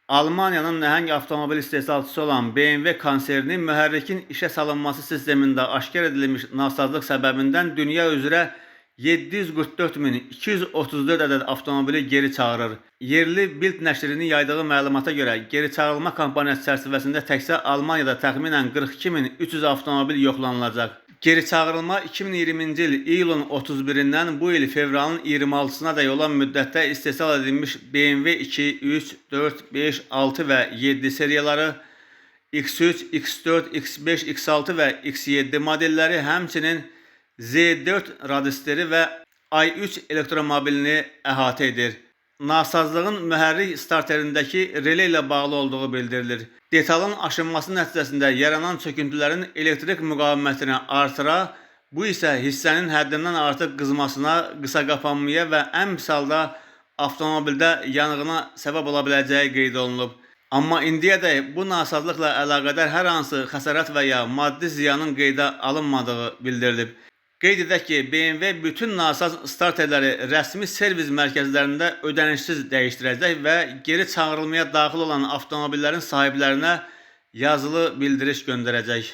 Almanya'nın nəhəng avtomobil istehsalçısı olan BMW konserni mühərrikin işə salınması sistemində aşkar edilmiş nasazlıq səbəbindən dünya üzrə 744.234 ədəd avtomobili geri çağırır. Yerli Bild nəşrinin yaydığı məlumata görə, geri çağırılma kampaniyası çərçivəsində təkcə Almaniyada təxminən 42.300 avtomobil yoxlanılacaq. Geri çağırılma 2020-ci il iyulun 31-dən bu il fevralın 26-sına dək olan müddətdə istehsal edilmiş BMW 2, 3, 4, 5, 6 və 7 seriyaları, X3, X4, X5, X6 və X7 modelləri, həmçinin Z4 radisteri və i3 elektromobilini əhatə edir. Nasazlığın mühərrik starterindəki relay ilə bağlı olduğu bildirilir. Detalın aşınması nəticəsində yaranan çöküntülərin elektrik müqavimətini artıra, bu isə hissənin həddindən artıq qızmasına, qısa qapanmaya və ən pis halda avtomobildə yanğına səbəb ola biləcəyi qeyd olunub. Amma indiyədək bu nasazlıqla əlaqədar hər hansı xəsarət və ya maddi ziyanın qeydə alınmadığı bildirilib. Qeyd edək ki, BMW bütün nasaz starterləri rəsmi servis mərkəzlərində ödənişsiz dəyişdirəcək və geri çağırılmaya daxil olan avtomobillərin sahiblərinə yazılı bildiriş göndərəcək.